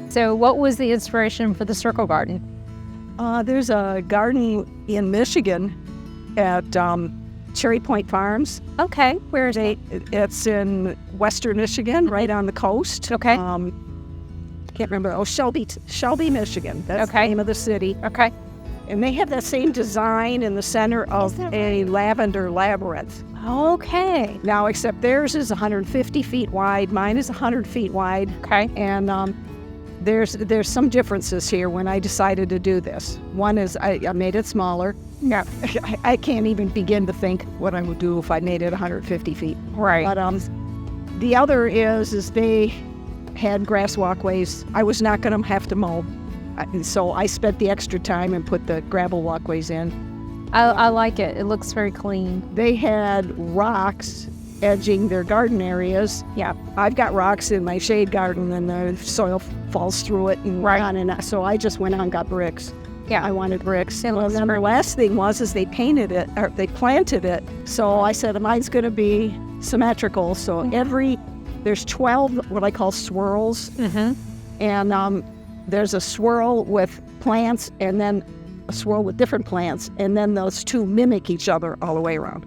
So what was the inspiration for the circle garden? There's a garden in Michigan at Cherry Point Farms. Okay, where is it? It's in western Michigan, right on the coast. Okay. Can't remember. Oh, Shelby, Michigan. That's Okay. the name of the city. Okay. And they have that same design in the center of a lavender labyrinth. Okay. Now, except theirs is 150 feet wide. Mine is 100 feet wide. Okay. And there's some differences here when I decided to do this. One is I made it smaller. Yeah. I can't even begin to think what I would do if I made it 150 feet. Right. But the other is they had grass walkways. I was not going to have to mow. So I spent the extra time and put the gravel walkways in. I like it. It looks very clean. They had rocks edging their garden areas. Yeah. I've got rocks in my shade garden and the soil falls through it and on and on. So I just went out and got bricks. Yeah. I wanted bricks. It And looks then the last thing was they painted it, or they planted it. So I said, mine's going to be symmetrical. So there's 12 what I call swirls. Mm-hmm. And there's a swirl with plants and then a swirl with different plants. And then those two mimic each other all the way around.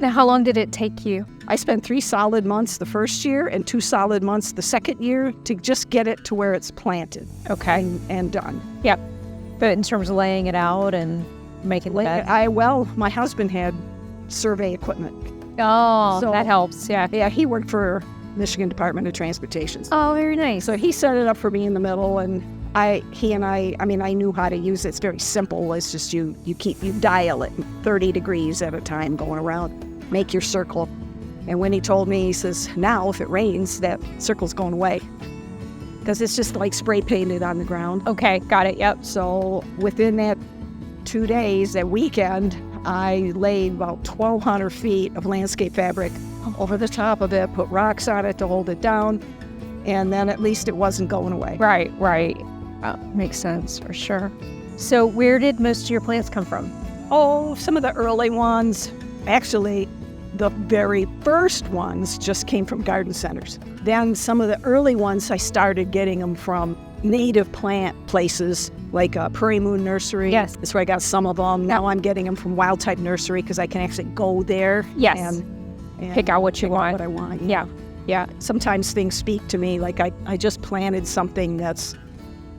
Now, how long did it take you? I spent 3 solid months the first year and 2 solid months the second year to just get it to where it's planted. Okay. And done. Yep. But in terms of laying it out and making the bed? My husband had survey equipment. Oh, So- that helps. Yeah. Yeah, he worked for Michigan Department of Transportation. Oh, very nice. So he set it up for me in the middle, and I knew how to use it. It's very simple. It's just you dial it 30 degrees at a time going around, make your circle. And when he told me, he says, now if it rains, that circle's going away. Because it's just like spray painted on the ground. Okay, got it. Yep. So within that 2 days, that weekend, I laid about 1,200 feet of landscape fabric over the top of it, put rocks on it to hold it down, and then at least it wasn't going away. Right. Makes sense for sure. So where did most of your plants come from? Oh, some of the early ones, actually, the very first ones just came from garden centers. Then some of the early ones, I started getting them from native plant places like Prairie Moon Nursery. Yes. That's where I got some of them. Now I'm getting them from Wild Type Nursery because I can actually go there. Yes. And Pick out what you want. What I want. Yeah. Sometimes things speak to me. Like I just planted something that's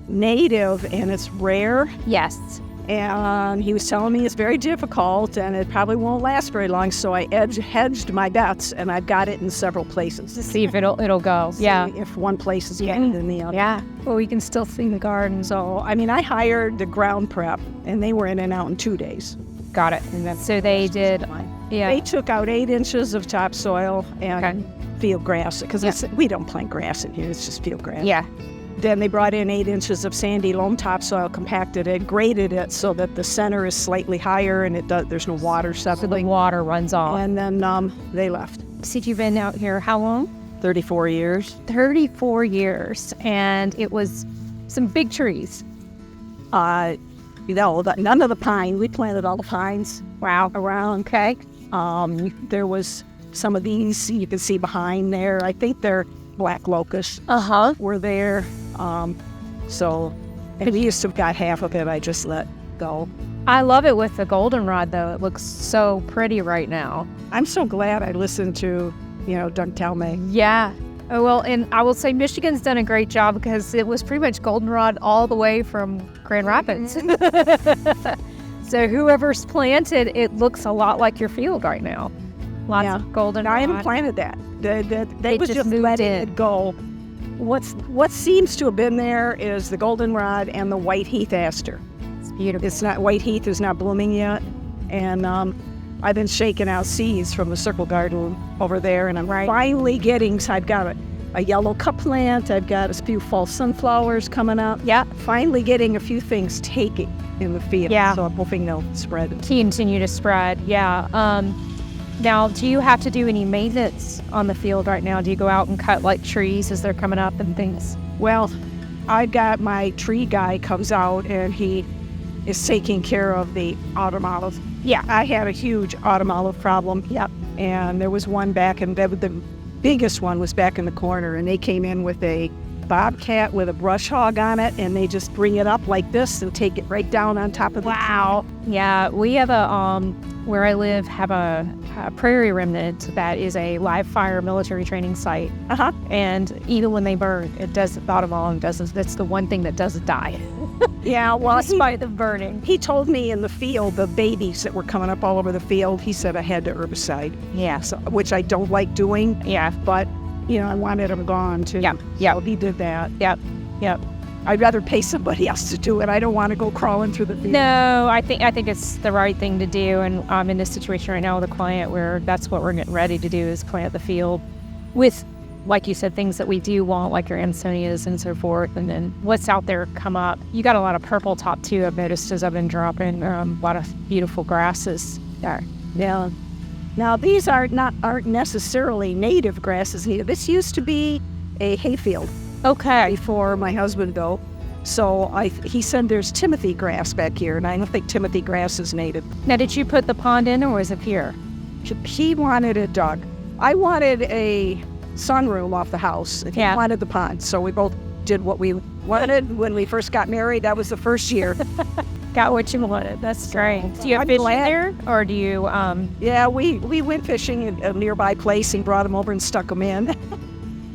native and it's rare. Yes. And he was telling me it's very difficult and it probably won't last very long. So I hedged my bets and I've got it in several places. To see if it'll go. See Yeah. if one place is better than the other. Yeah. Well, we can still see the garden. So, I hired the ground prep and they were in and out in 2 days. Got it. And that's So they did. Yeah. They took out 8 inches of topsoil and field grass because we don't plant grass in here. It's just field grass. Yeah. Then they brought in 8 inches of sandy loam topsoil, compacted it, graded it so that the center is slightly higher and there's no water So the settling. water runs off. And then they left. So you've been out here how long? 34 years. 34 years. And it was some big trees. None of the pine. We planted all the pines. Wow. Around. Okay. There was some of these you can see behind there. I think they're black locusts Uh-huh. were there. And we used to have got half of it. I just let go. I love it with the goldenrod, though. It looks so pretty right now. I'm so glad I listened to, Doug tell me. Yeah. Oh, well, and I will say Michigan's done a great job because it was pretty much goldenrod all the way from Grand Rapids. So whoever's planted, it looks a lot like your field right now. Lots of goldenrod. I haven't planted that. They was just moved letting in. it go. What seems to have been there is the goldenrod and the white heath aster. It's beautiful. It's not white heath is not blooming yet, and I've been shaking out seeds from the circle garden over there, and I'm finally getting. So I've got a yellow cup plant. I've got a few fall sunflowers coming up. Yeah. Finally getting a few things taking in the field. Yeah. So I'm hoping they'll spread. Continue to spread. Yeah. Now, do you have to do any maintenance on the field right now? Do you go out and cut like trees as they're coming up and things? Well, I've got my tree guy comes out and he is taking care of the autumn olive. Yeah, I had a huge autumn olive problem. Yep. And there was one back in the biggest one was back in the corner, and they came in with a bobcat with a brush hog on it, and they just bring it up like this and take it right down on top of the Wow. Yeah, we have where I live, have a Prairie remnant that is a live fire military training site. Uh-huh. And even when they burn, it doesn't, bottom line doesn't, that's the one thing that doesn't die. Yeah, well, Despite the burning. he told me in the field, the babies that were coming up all over the field, he said I had to herbicide, Yeah. so, which I don't like doing, Yeah. but, I wanted them gone too. Yeah. Yeah. So he did that. Yep. Yep. I'd rather pay somebody else to do it. I don't want to go crawling through the field. No, I think it's the right thing to do, and I'm in this situation right now with a client where that's what we're getting ready to do is plant the field with, like you said, things that we do want, like your Ansonias and so forth, and then what's out there come up. You got a lot of purple top too, I've noticed as I've been dropping a lot of beautiful grasses there. Yeah. Now these aren't necessarily native grasses here. This used to be a hayfield. Okay. Before my husband though. So he said there's Timothy grass back here, and I don't think Timothy grass is native. Now, did you put the pond in, or was it here? He wanted it dug. I wanted a sunroom off the house, and he wanted the pond. So we both did what we wanted when we first got married. That was the first year. Got what you wanted. That's great. Do you have fish in there, or do you? Yeah, we went fishing at a nearby place and brought them over and stuck them in.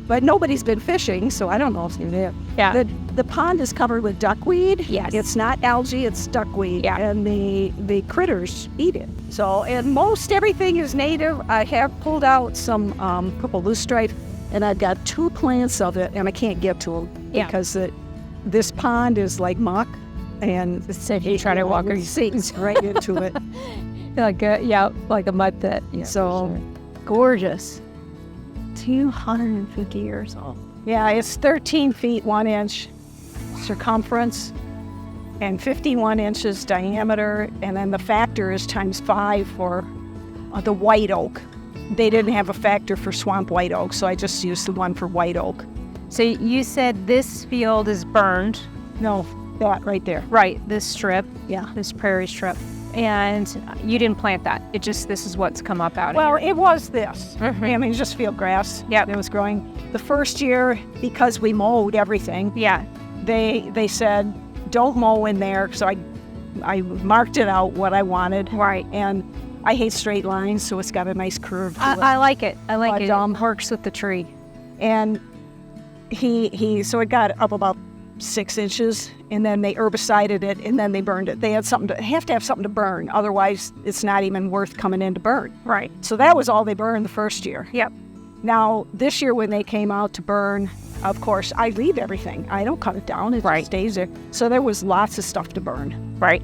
But nobody's been fishing, so I don't know if you did. Yeah. The pond is covered with duckweed. Yes. It's not algae, it's duckweed. Yeah. And the critters eat it. So, and most everything is native. I have pulled out some purple loosestrife, and I've got 2 plants of it, and I can't get to them because this pond is like muck, and So if you try to walk, it sinks right into it. like a mud pit. Yeah, So gorgeous. 250 years old. Yeah, it's 13 feet 1 inch circumference and 51 inches diameter, and then the factor is ×5 for the white oak. They didn't have a factor for swamp white oak, so I just used the one for white oak. So you said this field is burned. No, that right there. Right, this strip. Yeah. This prairie strip. And you didn't plant that. This is what's come up out Well, of here. it was this. Mhm. I mean, just field grass. Yep. It was growing. The first year, because we mowed everything, Yeah. they said, don't mow in there. So I marked it out what I wanted. Right. And I hate straight lines, so it's got a nice curve to it. I like it. I like But, it. It works with the tree. And so it got up about 6 inches, and then they herbicided it, and then they burned it. They have to have something to burn, otherwise it's not even worth coming in to burn. Right. So that was all they burned the first year. Yep. Now this year when they came out to burn, of course I leave everything. I don't cut it down. It just stays there. So there was lots of stuff to burn. Right.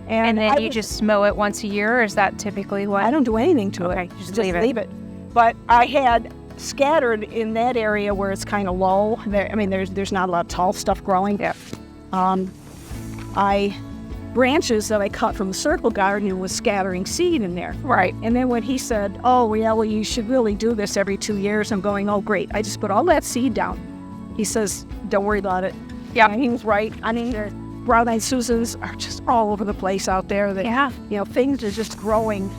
And then I you would- just mow it once a year, or is that typically what? I don't do anything to Okay, it. just leave it. But I had scattered in that area where it's kind of low. There's not a lot of tall stuff growing. Yeah. Branches that I cut from the circle garden was scattering seed in there. Right. And then when he said, oh, yeah, well, you should really do this every 2 years, I'm going, oh, great. I just put all that seed down. He says, don't worry about it. Yeah. And he was right. I mean, the brown-eyed Susans are just all over the place out there. Things are just growing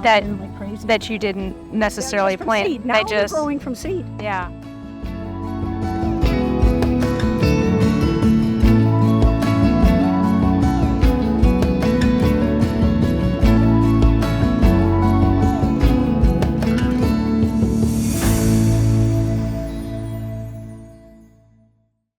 That like crazy. that you didn't necessarily Just from plant. seed. Now They they're just growing from seed. yeah.